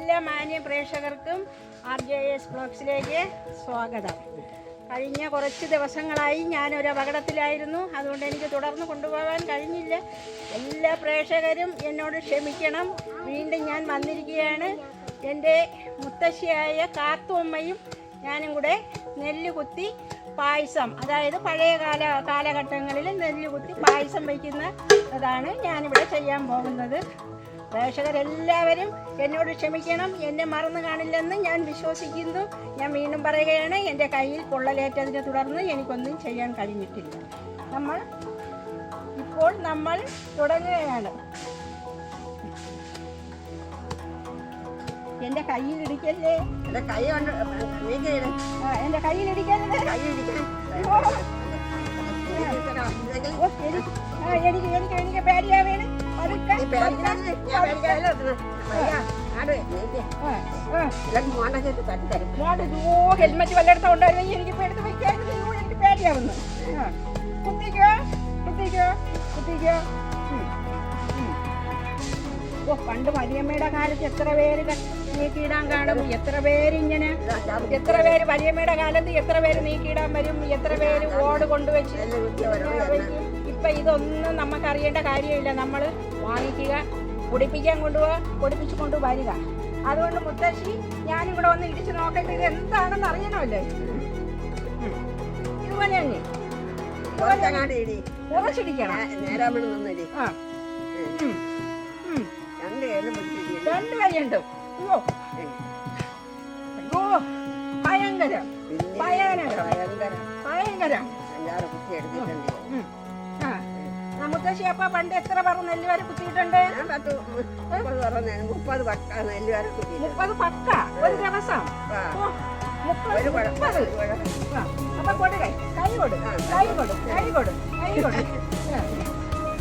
എല്ലാ മാന്യ പ്രേക്ഷകർക്കും RJS വ്ലോഗ്സിലേക്ക് സ്വാഗതം. കഴിഞ്ഞ കുറച്ച് ദിവസങ്ങളായി ഞാനൊരു അപകടത്തിലായിരുന്നു. അതുകൊണ്ട് എനിക്ക് തുടർന്ന് കൊണ്ടുപോകാൻ കഴിഞ്ഞില്ല. എല്ലാ പ്രേക്ഷകരും എന്നോട് ക്ഷമിക്കണം. വീണ്ടും ഞാൻ വന്നിരിക്കുകയാണ്. എൻ്റെ മുത്തശ്ശിയായ കാത്തുമ്മയും ഞാനും കൂടെ നെല്ല് കുത്തി പായസം, അതായത് പഴയ കാലഘട്ടങ്ങളിൽ നെല്ല് കുത്തി പായസം വയ്ക്കുന്നതാണ് ഞാനിവിടെ ചെയ്യാൻ പോകുന്നത്. പ്രേക്ഷകരെല്ലാവരും എന്നോട് ക്ഷമിക്കണം. എന്നെ മറന്നു കാണില്ലെന്ന് ഞാൻ വിശ്വസിക്കുന്നു. ഞാൻ വീണ്ടും പറയുകയാണ്, എൻ്റെ കയ്യിൽ പൊള്ളലേറ്റതിനെ തുടർന്ന് എനിക്കൊന്നും ചെയ്യാൻ കഴിഞ്ഞിട്ടില്ല. ഇപ്പോൾ നമ്മൾ തുടങ്ങുകയാണ്. എൻ്റെ കയ്യിൽ ഇടിക്കല്ലേ, എൻ്റെ കയ്യിൽ ഇടിക്കല്ലേ. എനിക്ക് പേടിയാവേണ്. ഹെൽമെറ്റ് വല്ലയിടത്തും ഉണ്ടായിരുന്നെങ്കിൽ എനിക്ക് എടുത്ത് വയ്ക്കായിരുന്നു. എനിക്ക് പേടിയാവുന്നു. കുത്തിക്കോ. പണ്ട് വലിയമ്മയുടെ കാലത്ത് എത്ര പേര് നീക്കിയിടാൻ കാണും, എത്ര പേര് വലിയമ്മയുടെ കാലത്ത് എത്ര പേര് നീക്കിയിടാൻ വരും, എത്ര പേര് ഓട് കൊണ്ടുവച്ച്. ഇപ്പൊ ഇതൊന്നും നമുക്കറിയേണ്ട കാര്യമില്ല. നമ്മൾ വാങ്ങിക്കുക, പൊടിപ്പിക്കാൻ കൊണ്ടുപോവുക, പൊടിപ്പിച്ചു കൊണ്ടുവരിക. അതുകൊണ്ട് മുത്തശ്ശി ഞാനും കൂടെ ഒന്ന് ഇടിച്ച് നോക്കട്ടെ, ഇത് എന്താണെന്ന് അറിയണമല്ലോ. ഇതുപോലെ തന്നെ ഉറച്ചിടിക്കണം. രണ്ട് കൈയുണ്ട്. ഭയങ്കരം. മുത്തശ്ശി അപ്പ പണ്ട് എത്ര പറ നെല്ല് വരെ കുത്തിയിട്ടുണ്ട്? 30 പക്ക ഒരു ദിവസം. അപ്പൊ കൈ കൊടു.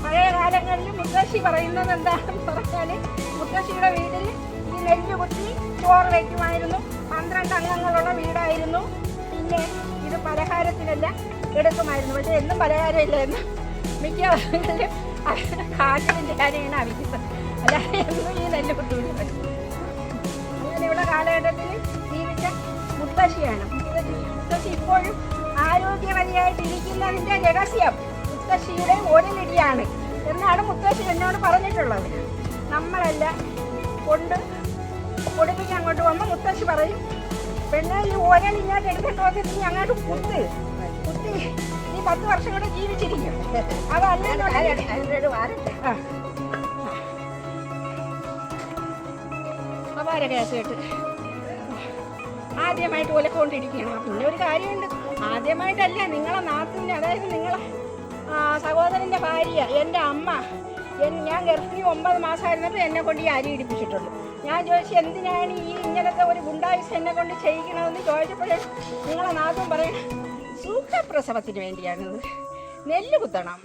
പഴയ കാലങ്ങളിൽ മുത്തശ്ശി പറയുന്നത് എന്താണെന്ന് പറഞ്ഞാൽ, മുത്തശ്ശിയുടെ വീട്ടിൽ ഈ നെല്ല് കുത്തി ചോറ് വയ്ക്കുമായിരുന്നു. 12 അംഗങ്ങളുള്ള വീടായിരുന്നു. പിന്നെ ഇത് പലഹാരത്തിനെല്ലാം എടുക്കുമായിരുന്നു. പക്ഷെ എന്നും പലഹാരമില്ലായിരുന്നു. മിക്ക വർഷങ്ങളിലും കാറ്റിൻ്റെ കാര്യമാണ് അവിക്കുന്നത്. അല്ലാതെ എന്നും ഈ നെല്ല് കുത്തിവിടി വരും. അങ്ങനെയുള്ള കാലഘട്ടത്തിൽ ജീവിച്ച മുത്തശ്ശിയാണ്. മുത്തശ്ശി ഇപ്പോഴും ആരോഗ്യവതിയായിട്ടിരിക്കുന്നതിൻ്റെ രഹസ്യം മുത്തശ്ശിയുടെ ഒരിടിയാണ് എന്നാണ് മുത്തശ്ശി എന്നോട് പറഞ്ഞിട്ടുള്ളത്. നമ്മളല്ല പൊടിപ്പിക്കാൻ കൊണ്ടുപോകുമ്പോൾ മുത്തശ്ശി പറയും, പിന്നെ ഈ ഒരലിങ്ങോട്ട് എടുത്തിട്ട് വന്നിട്ട് നീ അങ്ങോട്ട് കുത്തി നീ 10 വർഷം കൂടെ ജീവിച്ചിരിക്കും. അതല്ലേ അപാര കേസ് കേട്ട് ആദ്യമായിട്ട് ഒലക്കൊണ്ടിരിക്കുകയാണ്. പിന്നെ ഒരു കാര്യമുണ്ട്, ആദ്യമായിട്ടല്ല, നിങ്ങളെ നാട്ടിൻ്റെ, അതായത് നിങ്ങളെ സഹോദരൻ്റെ ഭാര്യ, എൻ്റെ അമ്മ, ഞാൻ ഗർഭിണി 9 മാസമായിരുന്നപ്പോൾ എന്നെ കൊണ്ട് ഈ അരി ഇടിപ്പിച്ചിട്ടുള്ളൂ. ഞാൻ ചോദിച്ചു, എന്തിനാണ് ഈ ഇങ്ങനത്തെ ഒരു ഗുണ്ടായുസ് എന്നെ കൊണ്ട് ചെയ്യിക്കണമെന്ന് ചോദിച്ചപ്പോഴേ നിങ്ങളെ നാട്ടും പറയണം, സുഖപ്രസവത്തിന് വേണ്ടിയാണിത്. നെല്ല് കുത്തണം.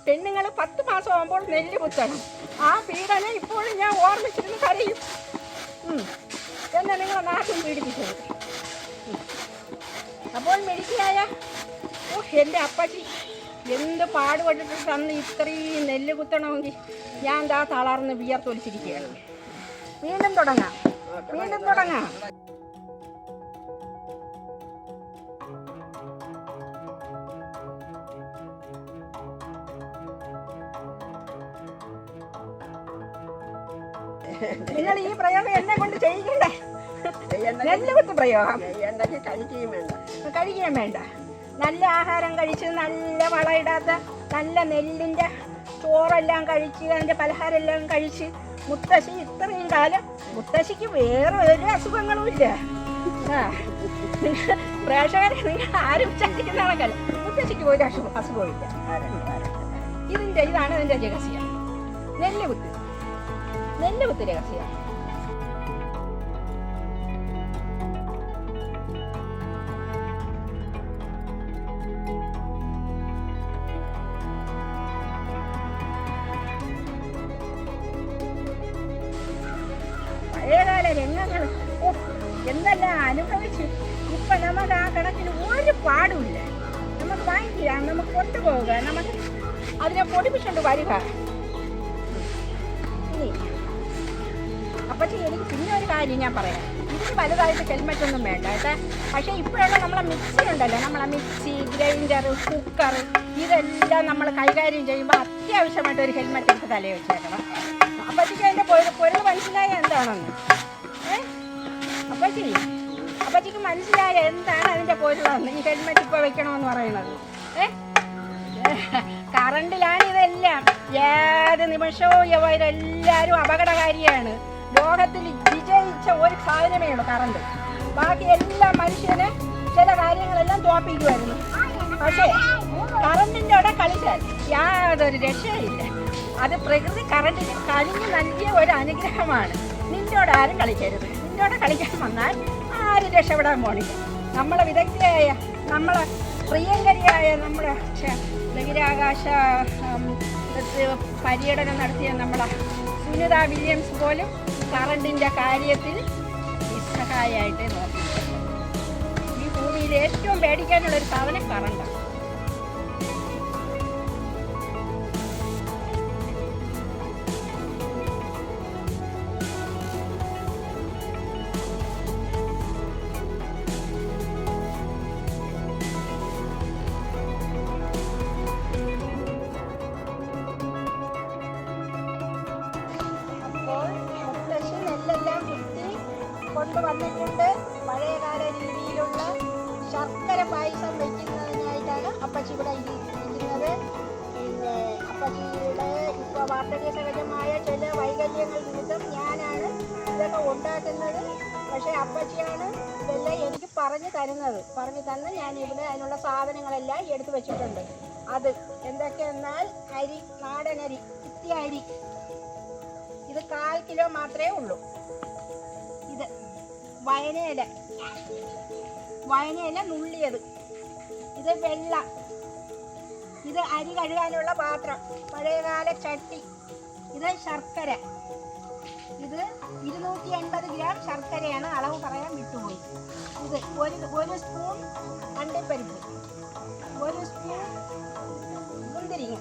പെണ്ണുങ്ങൾ 10 മാസം ആകുമ്പോൾ നെല്ല് കുത്തണം. ആ പീഡനം ഇപ്പോഴും ഞാൻ ഓർമ്മിച്ചിരുന്ന് കരയും. എന്നെ നിങ്ങളെ നാട്ടും പീഡിപ്പിച്ചത്. അപ്പോൾ മെഡിക്കലായ എൻ്റെ അപ്പച്ചി എന്ത് പാടുപെട്ടിട്ട് തന്ന് ഇത്രയും നെല്ല് കുത്തണമെങ്കിൽ ഞാൻ തളർന്ന് വിയർത്തൊലിച്ചിരിക്കുകയാണ്. വീണ്ടും തുടങ്ങാം. നിങ്ങൾ ഈ പ്രയോഗം എന്നെ കൊണ്ട് ചെയ്യിക്കണ്ടേ? നെല്ല് കുത്ത് പ്രയോഗം കഴിക്കുകയും വേണ്ട. നല്ല ആഹാരം കഴിച്ച്, നല്ല വളമിടാത്ത നല്ല നെല്ലിൻ്റെ ചോറെല്ലാം കഴിച്ച്, അതിൻ്റെ പലഹാരം എല്ലാം കഴിച്ച് മുത്തശ്ശി ഇത്രയും കാലം, മുത്തശ്ശിക്ക് വേറെ ഒരു അസുഖങ്ങളും ഇല്ല. പ്രേക്ഷകരെ നിങ്ങൾ ആരും വിചാരിക്കുന്ന കണക്കല്ല, മുത്തശ്ശിക്ക് ഒരു അസുഖവും ഇല്ല. ഇതാണ് ഇതിൻ്റെ രഹസ്യം. നെല്ല് കുത്ത് രഹസ്യം. പഴയകാല രംഗങ്ങൾ എന്തെല്ലാം അനുഭവിച്ചു. ഇപ്പൊ നമുക്ക് ആ കണക്കിന് ഒരു പാടുമില്ല. നമുക്ക് വാങ്ങിക്കാം, നമുക്ക് കൊണ്ടുപോവുക, നമുക്ക് അതിനെ പൊടിപ്പിച്ചുകൊണ്ട് വരിക. ഇനി അപ്പച്ചി എനിക്ക് പിന്നെ ഒരു കാര്യം ഞാൻ പറയാം, ഇതിന് വലുതായിട്ട് ഹെൽമെറ്റ് ഒന്നും വേണ്ട കേട്ടോ. പക്ഷേ ഇപ്പോഴുള്ള നമ്മളെ മിക്സി ഉണ്ടല്ലോ, നമ്മളെ മിക്സി, ഗ്രൈൻഡർ, കുക്കർ, ഇതെല്ലാം നമ്മൾ കൈകാര്യം ചെയ്യുമ്പോൾ അത്യാവശ്യമായിട്ട് ഒരു ഹെൽമെറ്റ് എടുത്ത് തലയിൽ വെച്ചേക്കണം. അപ്പച്ചിക്ക് അതിൻ്റെ പൊരുൾ മനസ്സിലായ എന്താണെന്ന് അപ്പച്ചിക്ക് മനസ്സിലായ എന്താണ് അതിൻ്റെ പൊരുളെന്ന്, ഈ ഹെൽമെറ്റ് ഇപ്പോൾ വെക്കണമെന്ന് പറയുന്നത്. കറണ്ടിലാണ് ഇതെല്ലാം. ഏത് നിമിഷവും ഇവരെല്ലാവരും അപകടകാരിയാണ്. ലോകത്തിൽ വിജയിച്ച ഒരു സാധനമേ ഉള്ളൂ കറണ്ട്. ബാക്കി എല്ലാ മനുഷ്യന് ചില കാര്യങ്ങളെല്ലാം തോപ്പിക്കുമായിരുന്നു. പക്ഷേ കറണ്ടിൻ്റെ അവിടെ കളിച്ചാൽ യാതൊരു രക്ഷയില്ല. അത് പ്രകൃതി കറണ്ടിന് കനിഞ്ഞു നൽകിയ ഒരു അനുഗ്രഹമാണ്. നിന്നോട് ആരും കളിക്കരുത്. നിന്നോട് കളിക്കാൻ വന്നാൽ ആരും രക്ഷപ്പെടാൻ പോണില്ല. നമ്മളെ വിദഗ്ധയായ, നമ്മളെ പ്രിയങ്കരിയായ, നമ്മുടെ ബഹിരാകാശ പര്യടനം നടത്തിയ നമ്മളെ സുനിത വില്യംസ് പോലും കറണ്ടിൻ്റെ കാര്യത്തിൽ നിസ്സഹായമായിട്ട് നോക്കിയിട്ടുണ്ട്. ഈ ഭൂമിയിൽ ഏറ്റവും പേടിക്കാനുള്ളൊരു സാധനം കറണ്ടാണ്. കൊണ്ടുവന്നിട്ടുണ്ട്. പഴയകാല രീതിയിലുള്ള ശർക്കര പായസം വയ്ക്കുന്നതിനായിട്ടാണ് അപ്പച്ചി ഇവിടെ ഇരിക്കുന്നത്. പിന്നെ അപ്പച്ചിയുടെ ഇപ്പോൾ വാർദ്ധക്യ സഹജമായ ചില വൈകല്യങ്ങൾ നിമിത്തം ഞാനാണ് ഇതൊക്കെ ഉണ്ടാക്കുന്നത്. പക്ഷേ അപ്പച്ചിയാണ് ഇതെല്ലാം എനിക്ക് പറഞ്ഞു തന്ന് ഞാൻ ഇവിടെ അതിനുള്ള സാധനങ്ങളെല്ലാം എടുത്തു വെച്ചിട്ടുണ്ട്. അത് എന്തൊക്കെയെന്നാൽ അരി, നാടനരി, ഇത്തിയ അരി, ഇത് 1/4 കിലോ മാത്രമേ ഉള്ളൂ. ഇത് വയനയില നുള്ളിയത്, ഇത് വെള്ള, ഇത് അരി കഴുകാനുള്ള പാത്രം, പഴയകാല ചട്ടി, ഇത് ശർക്കര, ഇത് 280 ഗ്രാം ശർക്കരയാണ്, അളവ് പറയാൻ വിട്ടുപോയി. ഇത് ഒരു സ്പൂൺ അണ്ടിപ്പരിപ്പ്, 1 സ്പൂൺ മുന്തിരിങ്ങ,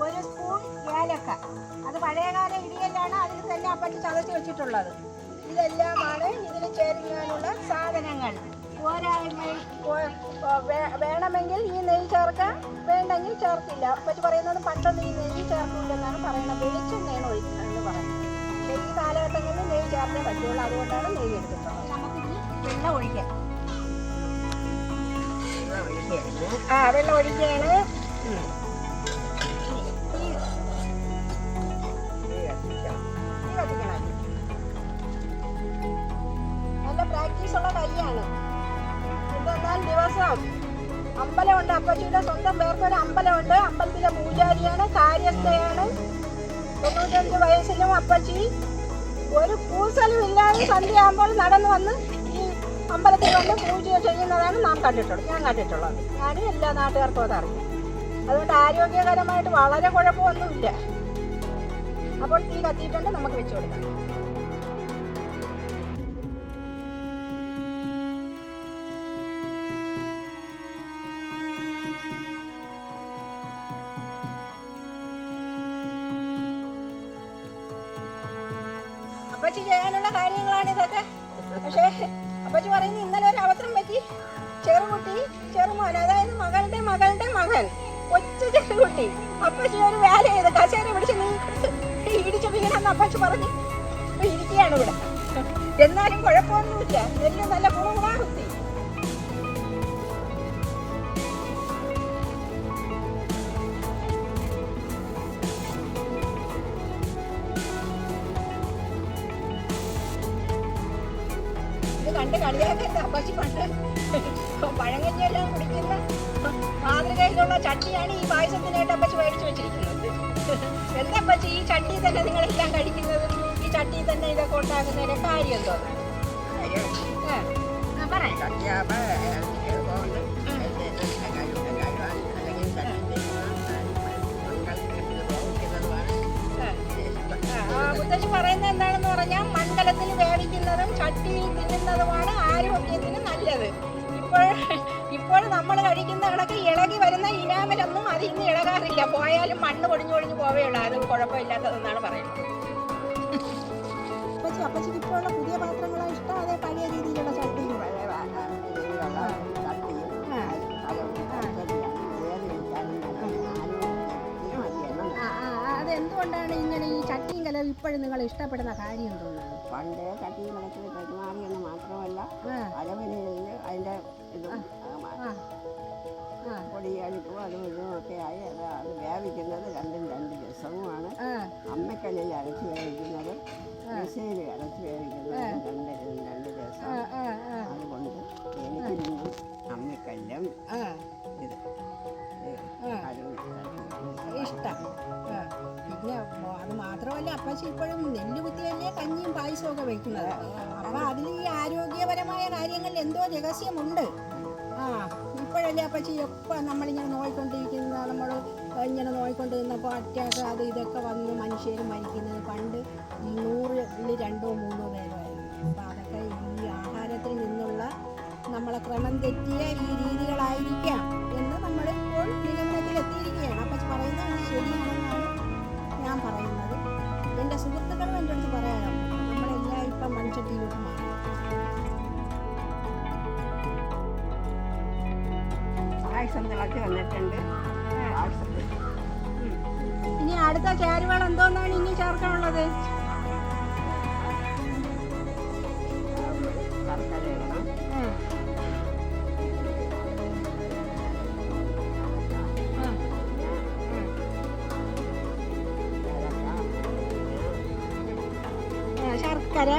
1 സ്പൂൺ ഏലക്ക. അത് പഴയകാല ഇടിയല്ലാണ്, അതിൽ തന്നെ അപ്പച്ചി ചതച്ച് വെച്ചിട്ടുള്ളത്. ഇതെല്ലാമാണ് ഇതിന് ചേരുന്നതിനുള്ള സാധനങ്ങൾ. വേണമെങ്കിൽ ഈ നെയ്യ് ചേർക്കാം, വേണ്ടെങ്കിൽ ചേർക്കില്ല. അപ്പച്ചി പറയുന്നത് പണ്ടൊന്നും ഈ നെയ്യ് ചേർക്കില്ലെന്നാണ് പറയുന്നത്, വെളിച്ചെണ്ണയാണ് ഒഴിക്കുന്നതെന്ന് പറയുന്നത്. പക്ഷേ ഈ കാലഘട്ടങ്ങളിൽ നെയ്യ് ചേർത്തേ പറ്റുള്ളൂ, അതുകൊണ്ടാണ് നെയ്യ് എടുത്തിട്ടുള്ളത്. നമുക്കിനി വെള്ളം ഒഴിക്കാം. വെള്ളം ഒഴിക്കുകയാണ്. പ്രാക്ടീസുള്ള കൈയാണ്. എന്തെന്നാൽ ദിവസം അമ്പലമുണ്ട്, അപ്പച്ചിയുടെ സ്വന്തം പേർക്കൊരു അമ്പലമുണ്ട്. അമ്പലത്തിലെ പൂജാരിയാണ്, കാര്യസ്ഥയാണ്. 95 വയസ്സിലും അപ്പച്ചി ഒരു കൂസലും ഇല്ലാതെ സന്ധ്യയാകുമ്പോൾ നടന്നു വന്ന് ഈ അമ്പലത്തിൽ വന്ന് പൂജ ചെയ്യുന്നതാണ് ഞാൻ കണ്ടിട്ടുള്ളത്. ഞാനും എല്ലാ നാട്ടുകാർക്കും അതറിയാം. അതുകൊണ്ട് ആരോഗ്യകരമായിട്ട് വളരെ കുഴപ്പമൊന്നുമില്ല. അപ്പോൾ തീ കത്തിയിട്ടുണ്ട്, നമുക്ക് വെച്ചു കൊടുക്കാം. അപ്പച്ചി ചെയ്യാനുള്ള കാര്യങ്ങളാണ് ഇതൊക്കെ. പക്ഷേ അപ്പച്ചി പറയുന്നത് ഇന്നലെ ഒരു അവസരം പറ്റി. ചെറുമോൻ, അതായത് മകളുടെ മകൻ, ഒറ്റ ചെറുകുട്ടി അപ്പച്ചി ഒരു വേല ചെയ്ത് കസേര പിടിച്ച് നീ ഇടിച്ചു വീണെന്ന് അപ്പച്ചി പറഞ്ഞ് ഇരിക്കുകയാണ് ഇവിടെ. എന്നാലും കുഴപ്പമൊന്നുമില്ല, എല്ലാം നല്ല ഗുണഗുണാ കുത്തി. കണ്ട് കളിയാക്കണ്ട, അപ്പച്ചി പണ്ട് പഴങ്കഞ്ഞെല്ലാം കുടിക്കുന്ന മാതൃകയിലുള്ള ചട്ടിയാണ് ഈ പായസത്തിനായിട്ട് അപ്പച്ചി മേടിച്ചു വെച്ചിരിക്കുന്നത്. എന്താ അപ്പച്ചി ഈ ചട്ടി തന്നെ നിങ്ങളെല്ലാം കഴിക്കുന്നത്? ഈ ചട്ടി തന്നെ ഇതൊക്കെ ഉണ്ടാക്കുന്നതിന്റെ കാര്യം എന്തോന്നാണ്? മുത്തശ്ശി പറയുന്നത് എന്താണെന്ന് പറഞ്ഞാൽ മൺകലത്തിൽ വേവിക്കുന്നതും ചട്ടിയിൽ തിന്നുന്നതുമാണ് ആരോഗ്യത്തിന് നല്ലത്. ഇപ്പോൾ നമ്മൾ കഴിക്കുന്ന കണക്ക് ഇളകി വരുന്ന ഇനാമലൊന്നും അത് ഇന്ന് ഇളകാറില്ല. പോയാലും മണ്ണ് പൊടിഞ്ഞു പോവുകയുള്ളൂ. അത് കുഴപ്പമില്ലാത്തതെന്നാണ് പറയുന്നത്. അപ്പച്ചി അപ്പച്ചിക്ക് ഇപ്പോഴുള്ള പുതിയ പാത്രങ്ങളാണ് ഇഷ്ടം, അതേ പഴയ രീതിയിലുള്ള ചട്ടിയും? അതെന്തുകൊണ്ടാണ് ഇങ്ങനെ ഈ ചട്ടിയും കലവും ഇപ്പോഴും നിങ്ങൾ ഇഷ്ടപ്പെടുന്ന കാര്യം തോന്നുന്നത്? പണ്ട് ചട്ടിയും കലത്തിൽ പെരുമാറിയെന്ന് മാത്രമല്ല അലവിന് അതിൻ്റെ ഇതും പൊടിയഴുക്കും അതും ഇതും ഒക്കെ ആയി അത് വേവിക്കുന്നത് രണ്ടും രണ്ട് രസവുമാണ്. അമ്മക്കല്ലിൽ അരച്ച് വേവിക്കുന്നത് മിക്സിയിൽ അരച്ച് വേവിക്കുന്നത് രണ്ട് രസം. അതുകൊണ്ട് എനിക്കിന്നും അമ്മക്കല്ലും ഇത് ഇഷ്ടം. പിന്നെ അത് മാത്രമല്ല അപ്പച്ചി ഇപ്പോഴും നെല്ല് കുത്തിയല്ലേ കഞ്ഞിയും പായസവും ഒക്കെ വയ്ക്കുന്നത്. അപ്പം അതിൽ ഈ ആരോഗ്യപരമായ കാര്യങ്ങളിൽ എന്തോ രഹസ്യമുണ്ട്. ഇപ്പോഴല്ലേ അപ്പച്ചി എപ്പോൾ നമ്മളിങ്ങനെ നോയിക്കൊണ്ടിരിക്കുന്ന, നമ്മൾ ഇങ്ങനെ നോയിക്കൊണ്ടിരുന്നപ്പോൾ അറ്റാക്ക് അത് ഇതൊക്കെ വന്ന് മനുഷ്യർ മരിക്കുന്നത്. പണ്ട് 100ൽ 2 3 പേരായിരുന്നു. അപ്പോൾ അതൊക്കെ ഈ ആഹാരത്തിൽ നിന്നുള്ള നമ്മളെ ക്രമം തെറ്റിയ ഈ രീതികളായിരിക്കാം എന്ന് നമ്മളിപ്പോൾ നിഗമനത്തിലെത്തിയിരിക്കുകയാണ്. അപ്പച്ചി പറയുന്നത് ശരിയാണെന്നാണ് ഞാൻ പറയുന്നത്. എൻ്റെ സുഹൃത്തുക്കളും എൻ്റെ അടുത്ത് പറയാനോ നമ്മളെല്ലാം ഇപ്പം മൺചട്ടിയിലോട്ട് മാറി. പായസം തിളച്ച് വന്നിട്ടുണ്ട്. ഇനി അടുത്ത ചേരുവകൾ എന്തോന്നാണ് ഇനി ചേർക്കാനുള്ളത്? ശർക്കര ഇടണം. ശർക്കര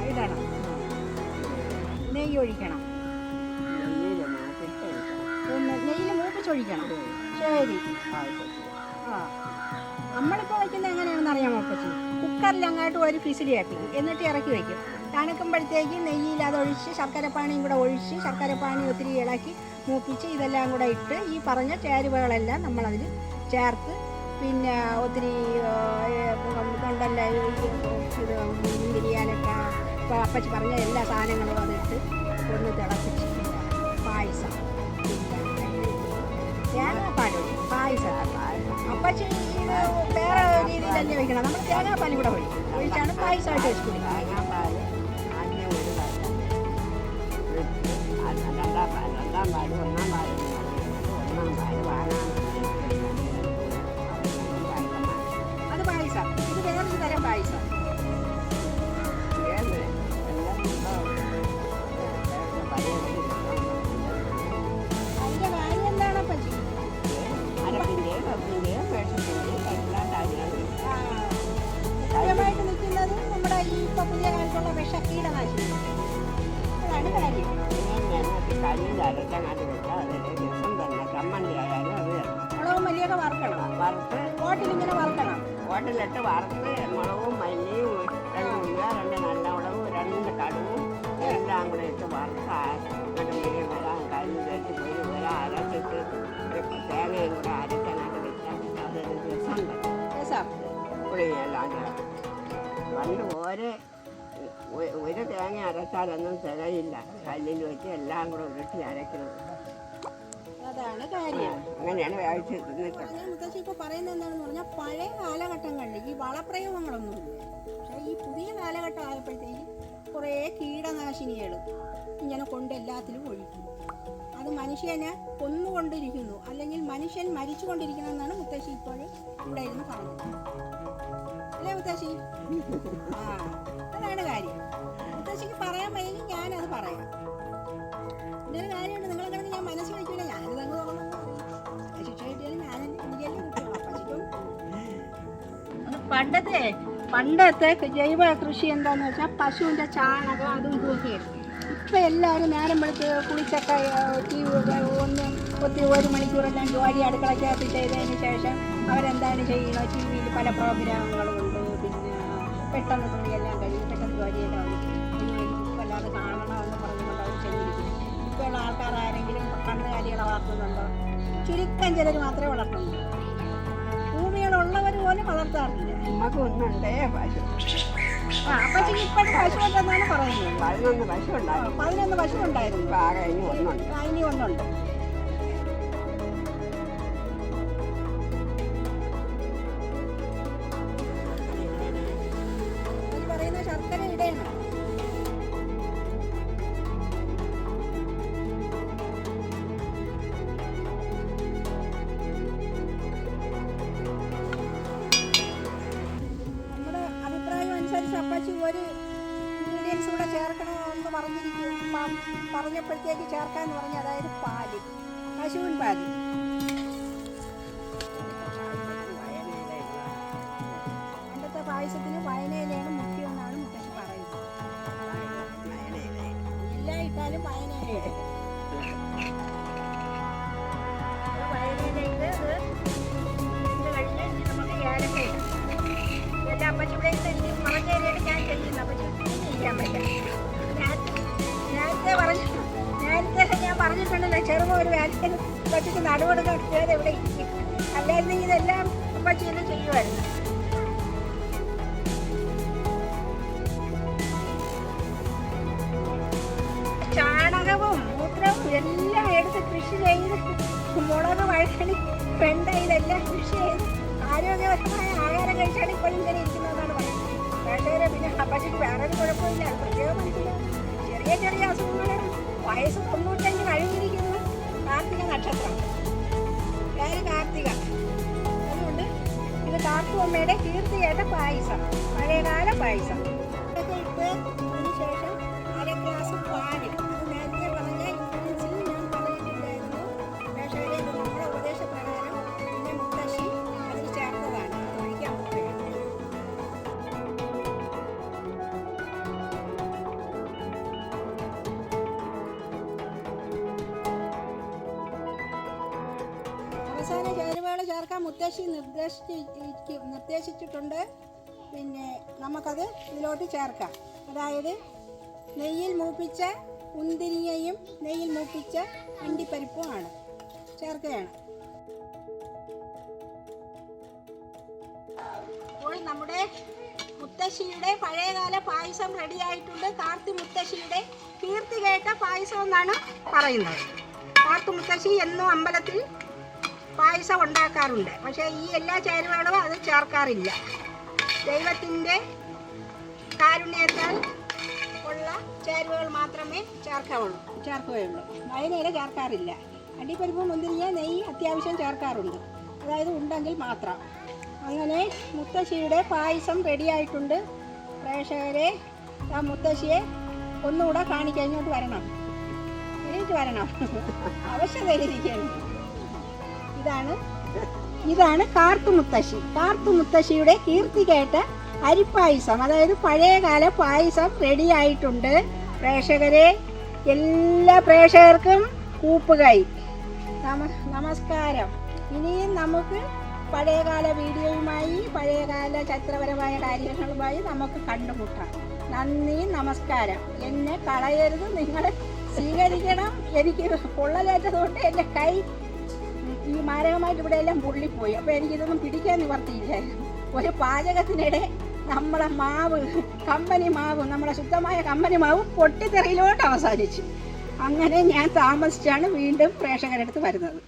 ഇടണം. നെയ്യ് ഒഴിക്കണം. നെയ്യിൽ മൂപ്പിച്ചൊഴിക്കണം. ശരി. നമ്മളിപ്പോൾ വയ്ക്കുന്നത് എങ്ങനെയാണെന്ന് അറിയാമോ അപ്പച്ചി? കുക്കറിൽ അങ്ങോട്ട് ഒരു ഫിസിലി ആക്കി എന്നിട്ട് ഇറക്കി വയ്ക്കും. തണുക്കുമ്പോഴത്തേക്ക് നെയ്യിൽ അതൊഴിച്ച് ശർക്കരപ്പാനിയും കൂടെ ഒഴിച്ച് ശർക്കരപ്പാനി ഒത്തിരി ഇളക്കി മൂപ്പിച്ച് ഇതെല്ലാം കൂടെ ഇട്ട് ഈ പറഞ്ഞ ചേരുവകളെല്ലാം നമ്മളതിൽ ചേർത്ത് പിന്നെ ഒത്തിരി ഇതുണ്ടല്ല ഇത് ബിരിയാണിയൊക്കെ ഇപ്പോൾ അപ്പച്ചി പറഞ്ഞ എല്ലാ സാധനങ്ങളും അതിട്ട് ഒന്ന് തിളപ്പിച്ച് പായസം തേങ്ങാപ്പാലും പായസം. അപ്പച്ചി ഇത് വേറെ രീതിയിലല്ലേ വയ്ക്കണം. നമ്മൾ തേങ്ങാപ്പാലും കൂടെ ഒഴിച്ചാണ് പായസമായിട്ട് വെച്ച് കുടിക്കുന്നത്. തേങ്ങാപ്പാൽ ആദ്യം ഒരു രണ്ടാം പാൽ ഒന്നാം പാൽ അത് പായസം. ഇത് വേറൊരു തരം പായസം. അതിൻ്റെ കാര്യം എന്താണ് അപ്പച്ചി? അരപ്പിൻ്റെയും കപ്പിൻ്റെയും വേഷത്തിൻ്റെയും എല്ലാ കാര്യങ്ങളും മുഖ്യമായിട്ട് നിൽക്കുന്നത് നമ്മുടെ ഈ ഇപ്പോൾ പുതിയ കാലത്തുള്ള വിഷക്കീടനാശിനി. അതാണ് കാര്യം. കല്ലിൽ അരച്ചങ്ങാട്ട് വെച്ചാൽ അതിൻ്റെ രസം തന്നെ. ചമ്മന്തി ആയാലും അത് മുളകും മല്ലിയൊക്കെ വറുക്കണം. വറുത്ത് ഓട്ടിലിങ്ങനെ വറുക്കണം. ഹോട്ടലിലിട്ട് വറുത്ത് മുളകും മല്ലിയും 2 ഉള്ളിയ 2 നല്ല മുളകും 2 കടുവും എല്ലാം കൂടെ ഇട്ട് വറുത്ത് മീൻ വരാൻ കല്ല് വെച്ച് പൊരി വരാൻ അരച്ചിട്ട് തേങ്ങയും കൂടെ അരച്ചങ്ങാട്ട് വെച്ചാൽ അതൊരു രസം തന്നെ. രസം. പുളിയെല്ലാം ചേർത്ത് പണ്ട് ഒരു തേങ്ങ അരച്ചാലൊന്നും തികയില്ല. കല്ലിൽ വെച്ച് എല്ലാം കൂടെ ഉരുട്ടി അരക്കുന്നത്. അതാണ് കാര്യം. അങ്ങനെയാണ് വേവിച്ച് തിന്നിട്ടുള്ളത്. മുത്തശ്ശി ഇപ്പോൾ പറയുന്നത് എന്താണെന്ന് പറഞ്ഞാൽ പഴയ കാലഘട്ടങ്ങളിൽ ഈ വളപ്രയോഗങ്ങളൊന്നുമില്ല. പക്ഷേ ഈ പുതിയ കാലഘട്ടം ആയപ്പോഴത്തേക്ക് കുറേ കീടനാശിനികൾ ഇങ്ങനെ കൊണ്ട് എല്ലാത്തിലും ഒഴിക്കും. അത് മനുഷ്യനെ കൊന്നുകൊണ്ടിരിക്കുന്നു, അല്ലെങ്കിൽ മനുഷ്യൻ മരിച്ചുകൊണ്ടിരിക്കണമെന്നാണ് മുത്തശ്ശി ഇപ്പോൾ ഇവിടെ ഇരുന്ന് പറഞ്ഞത്. അല്ലേ മുത്തശ്ശി? അതാണ് കാര്യം. മുത്തശ്ശിക്ക് പറയാൻ വയ്യെങ്കിൽ ഞാനത് പറയാം. ഇന്നൊരു കാര്യമുണ്ട്, നിങ്ങളെ കിടന്ന് ഞാൻ മനസ്സിൽ വയ്ക്കില്ല. ഞാനത് അങ്ങ് തോന്നുന്നു ശിക്ഷ കിട്ടിയാലും ഞാൻ എനിക്കല്ലേ കുട്ടികളോ അപ്പച്ചിക്കും. പണ്ടത്തെ ജൈവ കൃഷി എന്താണെന്ന് വെച്ചാൽ പശുവിൻ്റെ ചാണകം അതും ഇതുമൊക്കെ ആയിരുന്നു. ഇപ്പം എല്ലാവരും നേരം വെളുത്ത് കുളിച്ചൊക്കെ ഒത്തിരി 1 മണിക്കൂറെല്ലാം ജോലി അടുക്കളയ്ക്കകത്ത് ചെയ്തതിന് ശേഷം അവരെന്താണ് ചെയ്യുന്നത്? ടി വിയിൽ പല പ്രോഗ്രാമുകളുണ്ട്. പിന്നെ പെട്ടെന്ന് തുണിയെല്ലാം കഴിയും, പെട്ടെന്ന് ജോലിയെല്ലാം വല്ലാതെ കാണണമെന്ന് പറഞ്ഞുകൊണ്ട് അവർ ചെയ്തിരിക്കുന്നു. ഇപ്പോഴുള്ള ആൾക്കാരാരെങ്കിലും കന്നുകാലികളെ വളർത്തുന്നുണ്ടോ? ചുരുക്കം ചിലർ മാത്രമേ വളർത്തുന്നുള്ളൂ. ഭൂമികളുള്ളവർ പോലും വളർത്താറില്ല. നമുക്ക് ഒന്നുണ്ടേ പശു. അപ്പച്ചി ഇപ്പോഴും പശു ഉണ്ടെന്നാണ് പറയുന്നത്. 11 പശു ഉണ്ടായിരുന്നു. 11 പശു ഉണ്ടായിരുന്നു. ആകെ ഇനി 1 ഉണ്ട്. ഇനി 1 ഉണ്ട്. പറഞ്ഞപ്പോഴത്തേക്ക് ചേർക്കാന്ന് പറഞ്ഞാൽ അതായത് പാല്, പശുവിൻ പാല്. പണ്ടത്തെ പായസത്തിന് വയനയിലയാണ് മുഖ്യമെന്നാണ് മുത്തശ്ശി പറയുന്നത്. ഇല്ല ഇട്ടാലും വയനയിലയുടെ വയനയിലയിൽ ഇത് കഴിഞ്ഞ് നമുക്ക് ഏലക്ക ഇടാം. ഇതെല്ലാം അപ്പച്ചിവിടെ എനിക്ക് പറഞ്ഞതിനാണ് ഞാൻ ചെയ്യുന്നത്. അപ്പച്ചി ചെയ്യാൻ പറ്റില്ല. നേരത്തെ ഞാൻ പറഞ്ഞിട്ടുണ്ടല്ലോ, ചെറുപ്പം ഒരു വേലയിൽ പച്ചിക്ക് നടുവെടുക്കാൻ കിട്ടിയാൽ ഇവിടെ ഇരിക്കും. അല്ലായിരുന്നെങ്കിൽ ഇതെല്ലാം പച്ചി തന്നെ ചെയ്യുമായിരുന്നു. ചാണകവും മൂത്രവും എല്ലാം എടുത്ത് കൃഷി ചെയ്ത് മുളക്, വഴുതണി, വെണ്ട ഇതെല്ലാം കൃഷി ചെയ്ത് ആരോഗ്യപരമായ ആഹാരം കഴിച്ചാണ് ഇപ്പോൾ ഇങ്ങനെ ഇരിക്കുന്നതെന്നാണ് പറയുന്നത്. പക്ഷേ പിന്നെ അപ്പച്ചിക്ക് വേറൊരു കുഴപ്പമില്ല. അത് പ്രത്യേകം മനസ്സിലാവും. ചെറിയ ചെറിയ അസുഖങ്ങൾ. വയസ്സ് 95 കഴിഞ്ഞിരിക്കുന്നു. കാർത്തിക നക്ഷത്രം, പേര് കാർത്തിക. അതുകൊണ്ട് ഇത് കാർത്തുമ്മയുടെ കീർത്തികേട്ട പായസം, പഴയകാല പായസം. ഇതൊക്കെ ഇട്ട് അതിന് ശേഷം 1/2 ഗ്ലാസ് പാല്. അത് നേരത്തെ പറഞ്ഞ ഇൻഗ്രീഡിയൻസിൽ ഞാൻ പറഞ്ഞിട്ടുണ്ടായിരുന്നു. പക്ഷേ ഇത് നമ്മുടെ ഉപദേശപ്രകാരം പിന്നെ മുത്തശ്ശി അതിൽ ചേർത്തതാണ്. അത് ഒഴിക്കാൻ പോവുകയാണ്. അവസാന ചേരുവകൾ ചേർക്കാൻ മുത്തശ്ശി നിർദ്ദേശിച്ചിട്ടുണ്ട്. പിന്നെ നമുക്കത് ഇതിലോട്ട് ചേർക്കാം. അതായത് നെയ്യിൽ മൂപ്പിച്ച മുന്തിരിങ്ങയും നെയ്യിൽ മൂപ്പിച്ച അണ്ടിപ്പരിപ്പുമാണ് ചേർക്കുകയാണ്. അപ്പോൾ നമ്മുടെ മുത്തശ്ശിയുടെ പഴയകാല പായസം റെഡിയായിട്ടുണ്ട്. കാർത്തു മുത്തശ്ശിയുടെ കീർത്തികേട്ട പായസം എന്നാണ് പറയുന്നത്. കാർത്തു മുത്തശ്ശി എന്നും അമ്പലത്തിൽ പായസം ഉണ്ടാക്കാറുണ്ട്. പക്ഷേ ഈ എല്ലാ ചേരുവകളും അത് ചേർക്കാറില്ല. ദൈവത്തിൻ്റെ കാരുണ്യത്താൽ ഉള്ള ചേരുവകൾ മാത്രമേ ചേർക്കുകയുള്ളൂ. വയനയില ചേർക്കാറില്ല. അണ്ടിപ്പരിപ്പ്, മുന്തിരിങ്ങ, നെയ്യ് അത്യാവശ്യം ചേർക്കാറുണ്ട്. അതായത് ഉണ്ടെങ്കിൽ മാത്രം. അങ്ങനെ മുത്തശ്ശിയുടെ പായസം റെഡിയായിട്ടുണ്ട്. പ്രേക്ഷകരെ, ആ മുത്തശ്ശിയെ ഒന്നുകൂടെ കാണിക്കാൻ ഇങ്ങോട്ട് വരണം. എണീറ്റ് വരണം. ആവശ്യതയിരിക്കണം. ഇതാണ് കാർത്തുമുത്തശ്ശി. കാർത്തുമുത്തശ്ശിയുടെ കീർത്തികേട്ട അരിപ്പായസം, അതായത് പഴയകാല പായസം റെഡിയായിട്ടുണ്ട്. പ്രേക്ഷകരെ, എല്ലാ പ്രേക്ഷകർക്കും കൂപ്പുകൈ നമസ്കാരം. ഇനിയും നമുക്ക് പഴയകാല വീഡിയോയുമായി, പഴയകാല ചരിത്രപരമായ കാര്യങ്ങളുമായി നമുക്ക് കണ്ടുമുട്ടാം. നന്ദി, നമസ്കാരം. എന്നെ കളയരുത്, നിങ്ങൾ സ്വീകരിക്കണം. എനിക്ക് പൊള്ളലേറ്റതുകൊണ്ട് എൻ്റെ കൈ ഈ മാരകമായിട്ട് ഇവിടെ എല്ലാം പൊള്ളിപ്പോയി. അപ്പോൾ എനിക്കിതൊന്നും പിടിക്കാൻ നിവർത്തിയില്ലായിരുന്നു. ഒരു പാചകത്തിനിടെ നമ്മളെ മാവ്, കമ്പനി മാവ്, നമ്മളെ ശുദ്ധമായ കമ്പനി മാവ് പൊട്ടിത്തെറിയിലോട്ട് അവസാനിച്ചു. അങ്ങനെ ഞാൻ താമസിച്ചാണ് വീണ്ടും പ്രേക്ഷകരെടുത്ത് വരുന്നത്.